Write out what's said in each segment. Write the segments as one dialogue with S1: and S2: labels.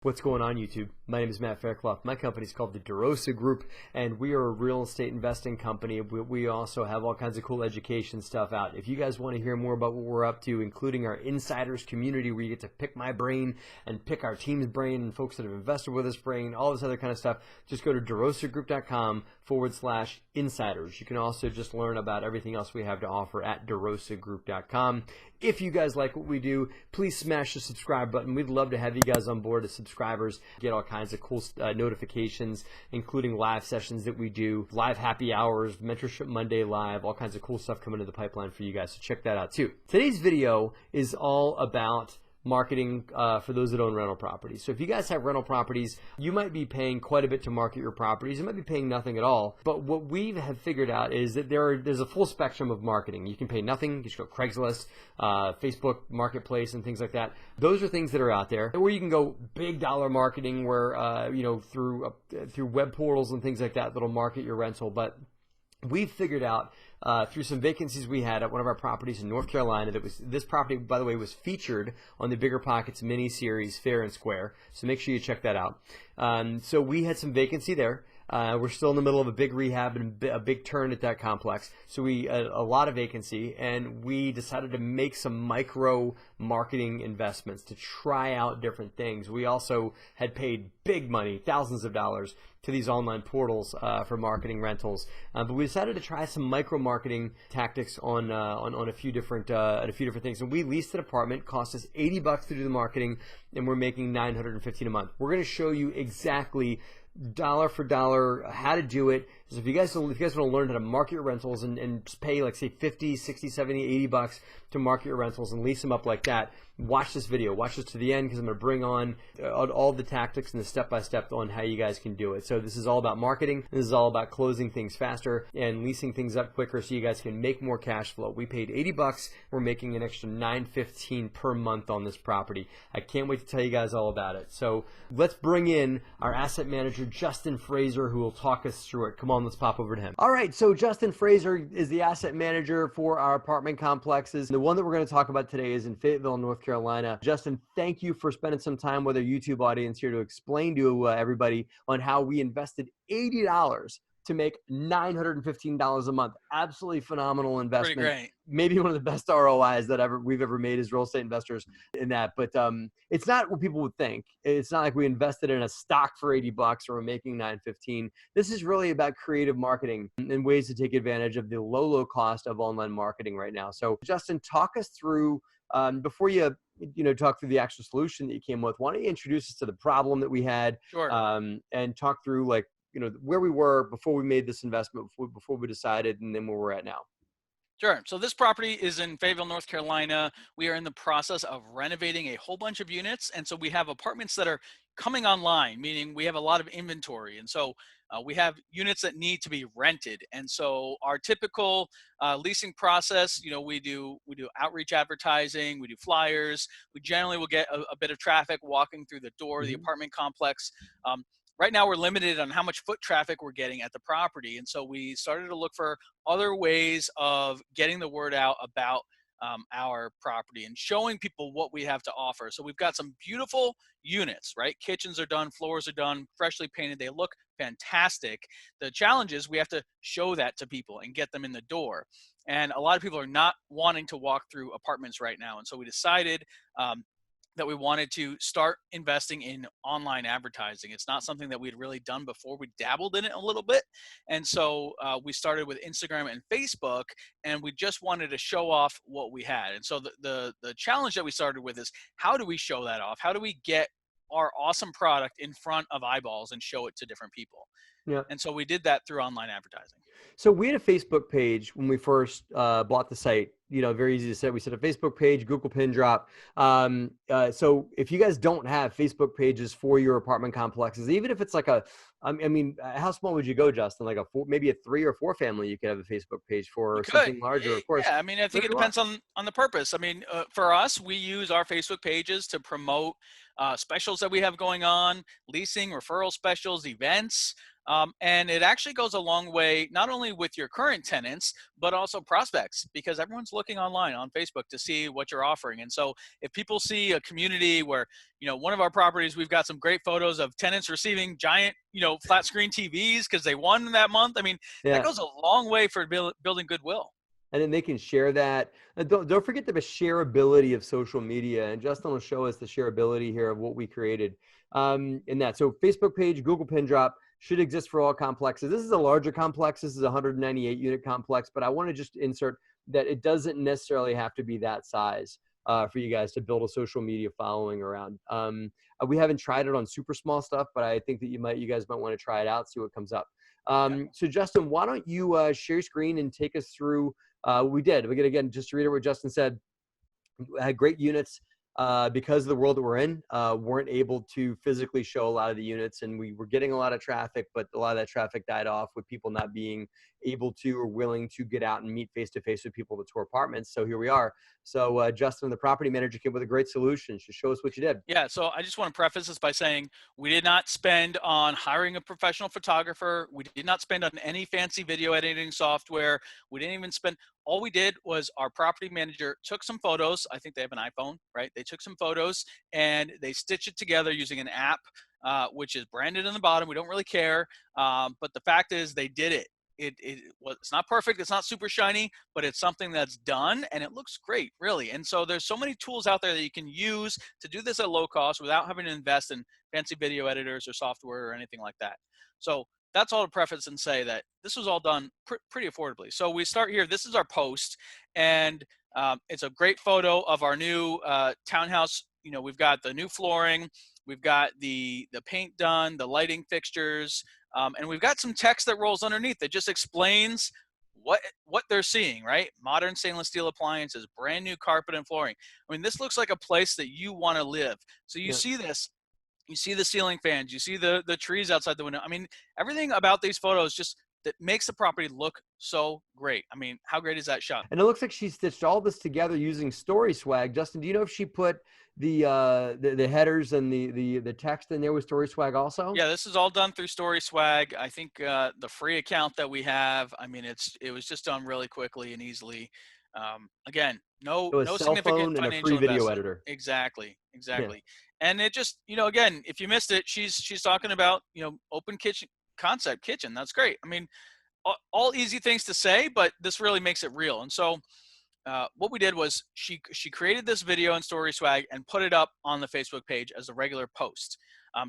S1: What's going on, YouTube? My name is Matt Faircloth. My company is called the DeRosa Group, and we are a real estate investing company. We also have all kinds of cool education stuff out. If you guys want to hear more about what we're up to, including our insiders community where you get to pick my brain and pick our team's brain and folks that have invested with us brain, all this other kind of stuff, just go to DeRosaGroup.com/insiders. You can also just learn about everything else we have to offer at DeRosaGroup.com. If you guys like what we do, please smash the subscribe button. We'd love to have you guys on board as subscribers. Get all kinds of cool notifications, including live sessions that we do, live happy hours, Mentorship Monday live, all kinds of cool stuff coming to the pipeline for you guys. So check that out too. Today's video is all about marketing for those that own rental properties. So if you guys have rental properties, you might be paying quite a bit to market your properties. You might be paying nothing at all. But what we have figured out is that there's a full spectrum of marketing. You can pay nothing. You just go Craigslist, Facebook Marketplace, and things like that. Those are things that are out there. Or you can go big dollar marketing where through web portals and things like that that'll market your rental. But we've figured out through some vacancies we had at one of our properties in North Carolina, this property, by the way, was featured on the Bigger Pockets mini-series Fair and Square, so make sure you check that out. So we had some vacancy there. We're still in the middle of a big rehab and a big turn at that complex, so we had a lot of vacancy, and we decided to make some micro marketing investments to try out different things. We also had paid big money, thousands of dollars, to these online portals for marketing rentals, but we decided to try some micro marketing tactics on a few different things. And we leased an apartment, cost us $80 to do the marketing, and we're making $915 a month. We're going to show you exactly dollar for dollar how to do it. So if you guys want to learn how to market your rentals and pay like say 50, 60, 70, 80 bucks to market your rentals and lease them up like that, watch this video. Watch this to the end because I'm going to bring on all the tactics and the step-by-step on how you guys can do it. So this is all about marketing. This is all about closing things faster and leasing things up quicker so you guys can make more cash flow. We paid 80 bucks. We're making an extra $915 per month on this property. I can't wait to tell you guys all about it. So let's bring in our asset manager, Justin Fraser, who will talk us through it. Come on, let's pop over to him. All right, so Justin Fraser is the asset manager for our apartment complexes. The one that we're going to talk about today is in Fayetteville, North Carolina. Justin, thank you for spending some time with our YouTube audience here to explain to everybody on how we invested $80 to make $915 a month. Absolutely phenomenal investment.
S2: Pretty great.
S1: Maybe one of the best ROIs that we've ever made as real estate investors in that. But it's not what people would think. It's not like we invested in a stock for 80 bucks or we're making $915. This is really about creative marketing and ways to take advantage of the low cost of online marketing right now. So Justin, talk us through, before you talk through the actual solution that you came with, why don't you introduce us to the problem that we had?
S2: Sure.
S1: And talk through where we were before we made this investment, before we decided, and then where we're at now.
S2: Sure. So this property is in Fayetteville, North Carolina. We are in the process of renovating a whole bunch of units. And so we have apartments that are coming online, meaning we have a lot of inventory. And so we have units that need to be rented. And so our typical leasing process, we do outreach advertising, we do flyers. We generally will get a bit of traffic walking through the door of the apartment complex. Right now, we're limited on how much foot traffic we're getting at the property. And so we started to look for other ways of getting the word out about our property and showing people what we have to offer. So we've got some beautiful units, right? Kitchens are done, floors are done, freshly painted. They look fantastic. The challenge is we have to show that to people and get them in the door. And a lot of people are not wanting to walk through apartments right now. And so we decided that we wanted to start investing in online advertising. It's not something that we'd really done before. We dabbled in it a little bit. And so we started with Instagram and Facebook, and we just wanted to show off what we had. And so the challenge that we started with is, how do we show that off? How do we get our awesome product in front of eyeballs and show it to different people?
S1: Yeah.
S2: And so we did that through online advertising.
S1: So we had a Facebook page when we first bought the site. Very easy to set. We set a Facebook page, Google pin drop. So if you guys don't have Facebook pages for your apartment complexes, even if it's like how small would you go, Justin? Like maybe a 3 or 4 family, you could have a Facebook page for, or something larger, of course.
S2: Yeah, I think it depends on the purpose. For us, we use our Facebook pages to promote specials that we have going on, leasing, referral specials, events. And it actually goes a long way, not only with your current tenants, but also prospects, because everyone's looking online on Facebook to see what you're offering. And so if people see a community where, one of our properties, we've got some great photos of tenants receiving giant, flat screen TVs because they won that month. I mean, that
S1: Yeah.
S2: goes a long way for building goodwill.
S1: And then they can share that. And don't forget the shareability of social media. And Justin will show us the shareability here of what we created in that. So Facebook page, Google Pin Drop should exist for all complexes. This is a larger complex. This is a 198 unit complex, but I want to just insert that it doesn't necessarily have to be that size for you guys to build a social media following around. We haven't tried it on super small stuff, but I think that you guys might want to try it out, see what comes up. So Justin, why don't you share your screen and take us through we did. We again, just to reiterate what Justin said, had great units because of the world that we're in, weren't able to physically show a lot of the units, and we were getting a lot of traffic, but a lot of that traffic died off with people not being able to or willing to get out and meet face-to-face with people to tour apartments. So here we are. So Justin, the property manager, came with a great solution. So show us what you did.
S2: Yeah, so I just want to preface this by saying we did not spend on hiring a professional photographer. We did not spend on any fancy video editing software. We didn't even spend, all we did was our property manager took some photos. I think they have an iPhone, right? They took some photos and they stitched it together using an app, which is branded in the bottom. We don't really care. But the fact is they did it. It's not perfect, it's not super shiny, but it's something that's done and it looks great, really. And so there's so many tools out there that you can use to do this at low cost without having to invest in fancy video editors or software or anything like that. So that's all to preface and say that this was all done pretty affordably. So we start here. This is our post, and it's a great photo of our new townhouse. We've got the new flooring, we've got the paint done, the lighting fixtures, and we've got some text that rolls underneath that just explains what they're seeing, right? Modern stainless steel appliances, brand new carpet and flooring. I mean, this looks like a place that you want to live. So you see this, you see the ceiling fans, you see the trees outside the window. I mean, everything about these photos just that makes the property look so great. I mean, how great is that shot?
S1: And it looks like she stitched all this together using Story Swag. Justin, do you know if she put the headers and the text in there with Story Swag also?
S2: Yeah, this is all done through Story Swag. I think the free account that we have, I mean, it was just done really quickly and easily. Again, no
S1: Cell
S2: significant
S1: phone and a
S2: financial
S1: free video
S2: investment.
S1: editor.
S2: Exactly.
S1: Yeah.
S2: And it just, again, if you missed it, she's talking about open kitchen concept kitchen. That's great. I mean, all easy things to say, but this really makes it real. And so what we did was she created this video in Story Swag and put it up on the Facebook page as a regular post.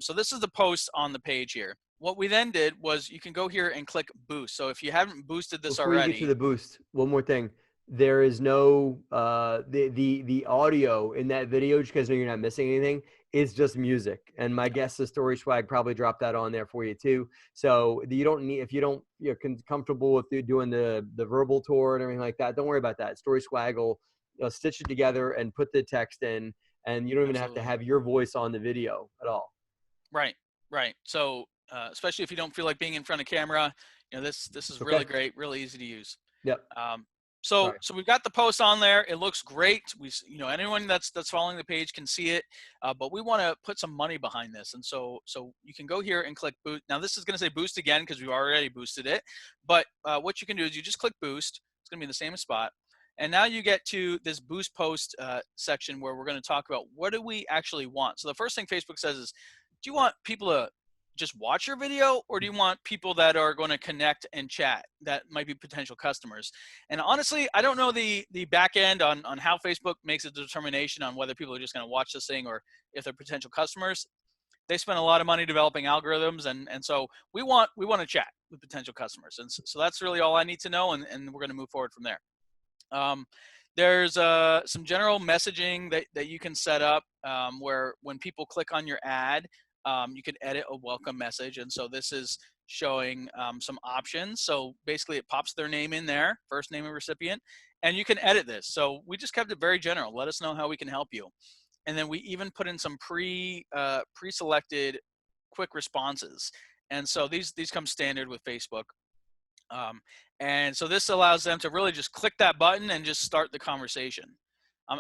S2: So this is the post on the page here. What we then did was you can go here and click boost. So if you haven't boosted this
S1: Before
S2: already.
S1: you get to the boost, one more thing. There is no the audio in that video, just because you're not missing anything, is just music. And my guess is Story Swag probably dropped that on there for you too. So you don't need, if you don't, you're comfortable with doing the verbal tour and everything like that, don't worry about that. Story Swag will stitch it together and put the text in, and you don't even have to have your voice on the video at all.
S2: Right. So especially if you don't feel like being in front of camera, this is really great, really easy to use.
S1: Yep.
S2: So we've got the post on there. It looks great. Anyone that's following the page can see it, but we want to put some money behind this. And so you can go here and click boost. Now this is going to say boost again because we've already boosted it. But what you can do is you just click boost. It's going to be in the same spot. And now you get to this boost post section where we're going to talk about what do we actually want. So the first thing Facebook says is, do you want people to just watch your video, or do you want people that are going to connect and chat that might be potential customers? And honestly, I don't know the back end on how Facebook makes a determination on whether people are just going to watch this thing or if they're potential customers. They spend a lot of money developing algorithms, and so we want to chat with potential customers. And so that's really all I need to know, and we're going to move forward from there. There's some general messaging that you can set up where when people click on your ad, you can edit a welcome message. And so this is showing some options. So basically it pops their name in there, first name of recipient, and you can edit this. So we just kept it very general. Let us know how we can help you. And then we even put in some pre-selected quick responses. And so these come standard with Facebook. And so this allows them to really just click that button and just start the conversation.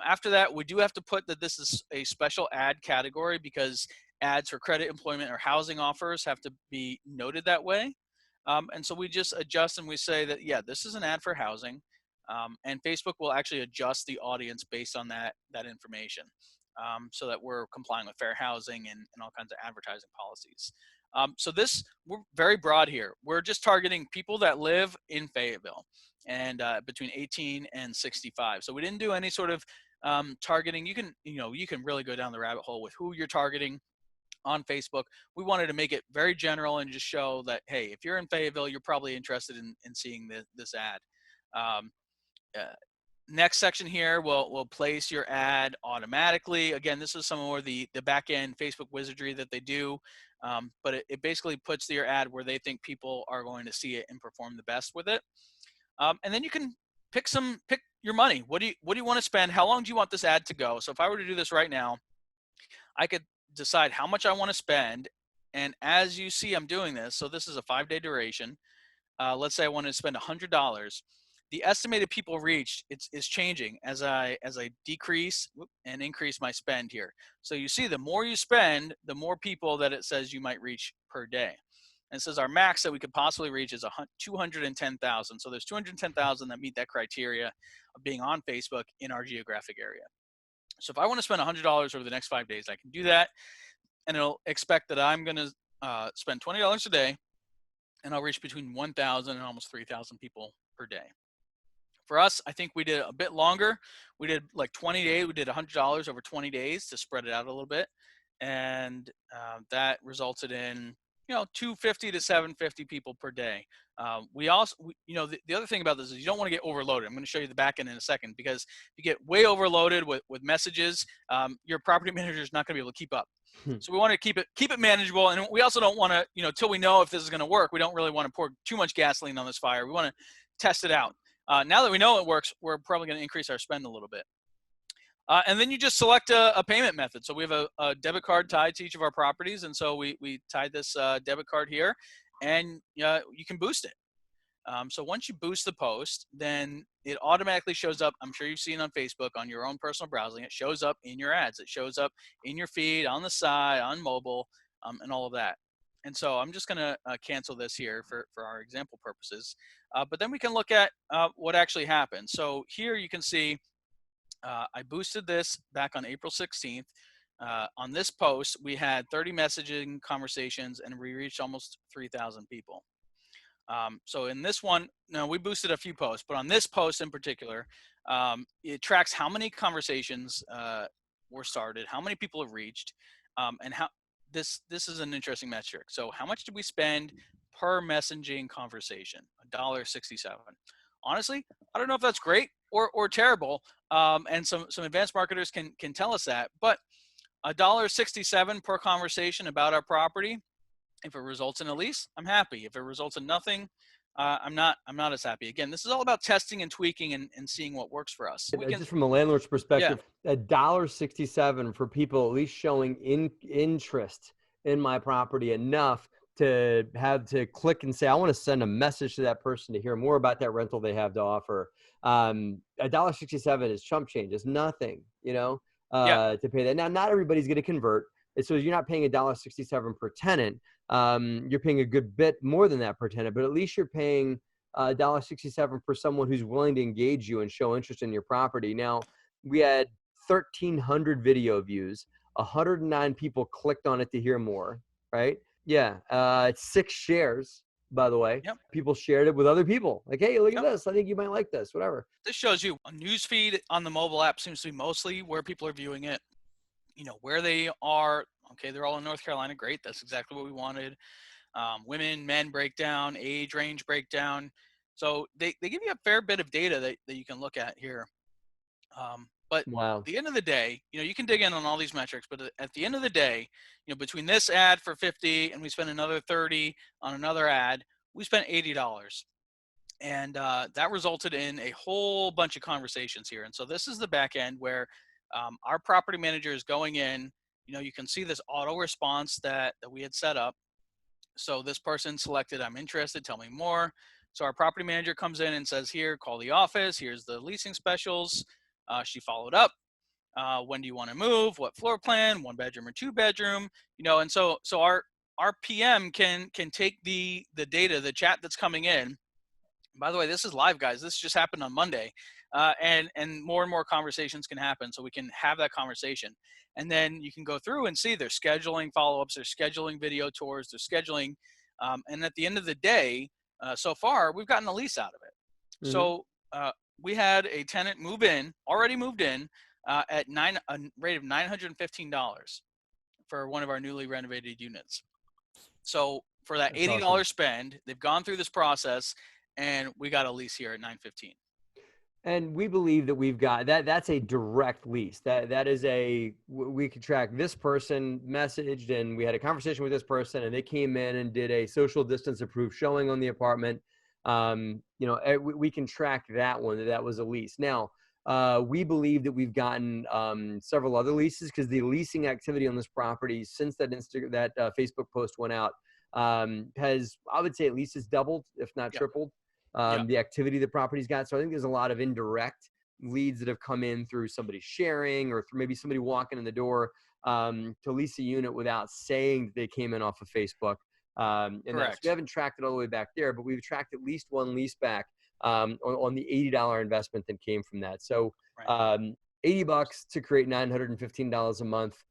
S2: After that, we do have to put that this is a special ad category because ads for credit, employment, or housing offers have to be noted that way. And so we just adjust and we say that, yeah, this is an ad for housing. And Facebook will actually adjust the audience based on that information, so that we're complying with fair housing and all kinds of advertising policies. So we're very broad here. We're just targeting people that live in Fayetteville and between 18 and 65. So we didn't do any sort of targeting. You can really go down the rabbit hole with who you're targeting on Facebook. We wanted to make it very general and just show that, hey, if you're in Fayetteville, you're probably interested in seeing this ad. Uh, Next section here will place your ad automatically. Again, this is some more the back end Facebook wizardry that they do, but it basically puts your ad where they think people are going to see it and perform the best with it. And then you can pick your money. What do you want to spend? How long do you want this ad to go? So if I were to do this right now, I could decide how much I want to spend. And as you see, I'm doing this. So this is a 5-day duration. Let's say I wanted to spend $100. The estimated people reached is changing as I decrease and increase my spend here. So you see, the more you spend, the more people that it says you might reach per day. And it says our max that we could possibly reach is 210,000. So there's 210,000 that meet that criteria of being on Facebook in our geographic area. So if I want to spend $100 over the next 5 days, I can do that, and it'll expect that I'm going to spend $20 a day, and I'll reach between 1,000 and almost 3,000 people per day. For us, I think we did a bit longer. We did like 20 days. We did $100 over 20 days to spread it out a little bit, and that resulted in 250 to 750 people per day. The other thing about this is you don't want to get overloaded. I'm going to show you the back end in a second, because if you get way overloaded with messages, your property manager is not going to be able to keep up. So we want to keep it manageable, and we also don't want to, till we know if this is going to work, we don't really want to pour too much gasoline on this fire. We want to test it out. Now that we know it works, we're probably going to increase our spend a little bit. And then you just select a payment method. So we have a debit card tied to each of our properties, and so we tied this debit card here, and you can boost it. So once you boost the post, then it automatically shows up. I'm sure you've seen on Facebook on your own personal browsing. It shows up in your ads. It shows up in your feed, on the side, on mobile, and all of that. And so I'm just going to cancel this here for our example purposes. But then we can look at what actually happened. So here you can see I boosted this back on April 16th. On this post, we had 30 messaging conversations, and we reached almost 3,000 people. So in this one, no, we boosted a few posts, but on this post in particular, it tracks how many conversations were started, how many people have reached, and how this is an interesting metric. So how much did we spend per messaging conversation? $1.67. Honestly, I don't know if that's great or terrible, and some advanced marketers can tell us that, but $1.67 per conversation about our property. If it results in a lease, I'm happy. If it results in nothing, I'm not as happy. Again, this is all about testing and tweaking and seeing what works for us.
S1: Just from a landlord's perspective, $1.67 for people at least showing interest in my property enough to have to click and say, I want to send a message to that person to hear more about that rental they have to offer. $1.67 is chump change. It's nothing, to pay that. Now, not everybody's going to convert. So you're not paying $1.67 per tenant. You're paying a good bit more than that per tenant, but at least you're paying $1.67 for someone who's willing to engage you and show interest in your property. Now, we had 1,300 video views, 109 people clicked on it to hear more, right? Yeah, 6 shares, by the way.
S2: Yep.
S1: People shared it with other people. Like, hey, look at this. I think you might like this, whatever.
S2: This shows you a news feed on the mobile app seems to be mostly where people are viewing it. Where they are. Okay, they're all in North Carolina. Great. That's exactly what we wanted. Women, men breakdown, age range breakdown. So they give you a fair bit of data that you can look at here. But
S1: wow.
S2: At the end of the day, you can dig in on all these metrics, but at the end of the day, between this ad for 50 and we spent another 30 on another ad, we spent $80. And that resulted in a whole bunch of conversations here. And so this is the back end where our property manager is going in. You can see this auto response that we had set up. So this person selected, I'm interested, tell me more. So our property manager comes in and says, here, call the office. Here's the leasing specials. She followed up. when do you want to move, what floor plan, 1 bedroom or 2 bedroom, and so our PM can take the data, the chat that's coming in. By the way, this is live, guys. This just happened on Monday, and more conversations can happen. So we can have that conversation, and then you can go through and see they're scheduling follow-ups, they're scheduling video tours, they're scheduling, and at the end of the day, so far we've gotten a lease out of it.
S1: Mm-hmm.
S2: So we had a tenant already moved in at a rate of $915 for one of our newly renovated units. So for that
S1: That's
S2: $80
S1: awesome.
S2: spend, they've gone through this process, and we got a lease here at 915.
S1: And we believe that we've got that's a direct lease. That is we could track this person messaged, and we had a conversation with this person, and they came in and did a social distance approved showing on the apartment. We can track that one. That was a lease. Now, we believe that we've gotten several other leases, because the leasing activity on this property since that Facebook post went out has, I would say, at least has doubled, if not tripled. The activity the property's got. So I think there's a lot of indirect leads that have come in through somebody sharing, or through maybe somebody walking in the door to lease a unit without saying that they came in off of Facebook.
S2: Correct.
S1: We haven't tracked it all the way back there, but we've tracked at least one lease back on the $80 investment that came from that. So $80 to create $915 a month.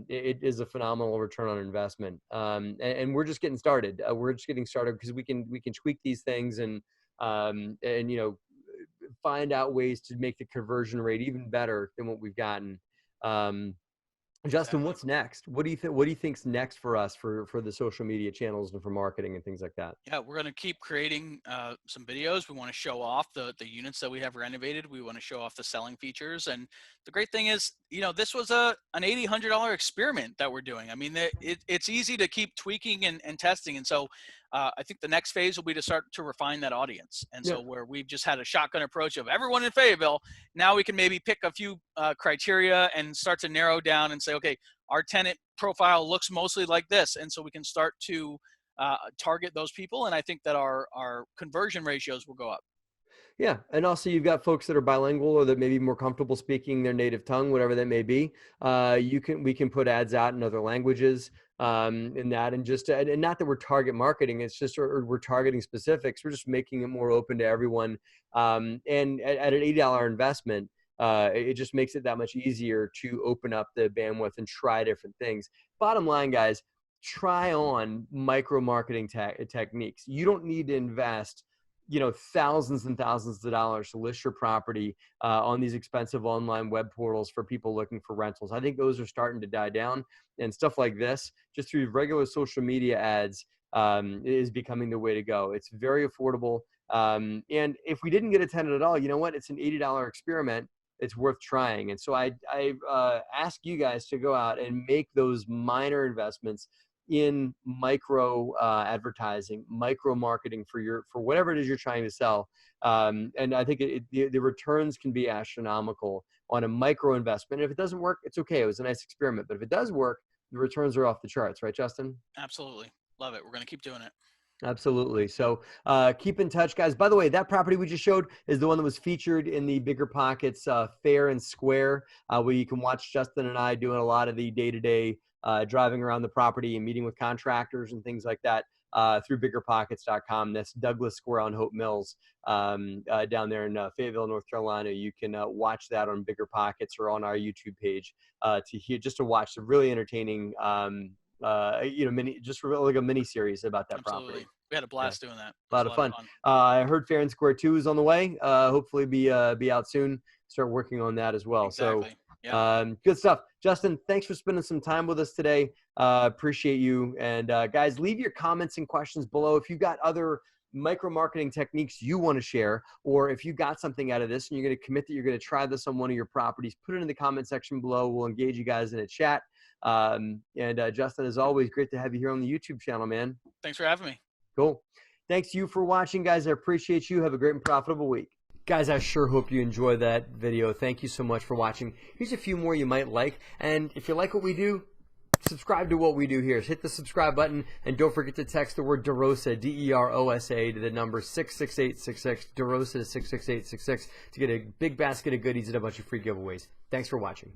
S1: It is a phenomenal return on investment. And we're just getting started. We're just getting started because we can tweak these things and find out ways to make the conversion rate even better than what we've gotten. Justin,
S2: Exactly.
S1: what's next? What do you think's next for us for the social media channels and for marketing and things like that?
S2: Yeah, we're going to keep creating some videos. We want to show off the units that we have renovated. We want to show off the selling features. And the great thing is, this was an $800 experiment that we're doing. I mean, it's easy to keep tweaking and testing. And so I think the next phase will be to start to refine that audience. And so where we've just had a shotgun approach of everyone in Fayetteville, now we can maybe pick a few criteria and start to narrow down and say, okay, our tenant profile looks mostly like this. And so we can start to target those people, and I think that our conversion ratios will go up.
S1: Yeah, and also you've got folks that are bilingual, or that may be more comfortable speaking their native tongue, whatever that may be. We can put ads out in other languages, and not that we're target marketing. It's just we're targeting specifics. We're just making it more open to everyone. And at an $80 investment, it just makes it that much easier to open up the bandwidth and try different things. Bottom line, guys, try on micro marketing techniques. You don't need to invest thousands and thousands of dollars to list your property on these expensive online web portals for people looking for rentals. I think those are starting to die down, and stuff like this, just through regular social media ads, is becoming the way to go. It's very affordable. And if we didn't get a tenant at all, you know what? It's an $80 experiment. It's worth trying. And so I ask you guys to go out and make those minor investments in micro advertising, micro marketing for whatever it is you're trying to sell. And I think the returns can be astronomical on a micro investment. And if it doesn't work, it's okay. It was a nice experiment. But if it does work, the returns are off the charts, right, Justin?
S2: Absolutely. Love it. We're going to keep doing it.
S1: Absolutely. So keep in touch, guys. By the way, that property we just showed is the one that was featured in the Bigger Pockets Fair and Square, where you can watch Justin and I doing a lot of the day-to-day driving around the property and meeting with contractors and things like that through biggerpockets.com. That's Douglas Square on Hope Mills down there in Fayetteville, North Carolina. You can watch that on Bigger Pockets or on our YouTube page to watch the really entertaining just like a mini series about that property.
S2: We had a blast doing that.
S1: A lot of fun. I heard Fair and Square 2 is on the way. Hopefully be out soon. Start working on that as well.
S2: Exactly.
S1: So good stuff. Justin, thanks for spending some time with us today. Appreciate you. And guys, leave your comments and questions below. If you've got other micro marketing techniques you want to share, or if you got something out of this and you're going to commit that you're going to try this on one of your properties, put it in the comment section below. We'll engage you guys in a chat. Justin, as always, great to have you here on the YouTube channel, man.
S2: Thanks for having me.
S1: Cool. Thanks to you for watching, guys. I appreciate you. Have a great and profitable week. Guys, I sure hope you enjoyed that video. Thank you so much for watching. Here's a few more you might like. And if you like what we do, subscribe to what we do here. Hit the subscribe button, and don't forget to text the word DeRosa, D-E-R-O-S-A, to the number 66866, DeRosa to 66866, to get a big basket of goodies and a bunch of free giveaways. Thanks for watching.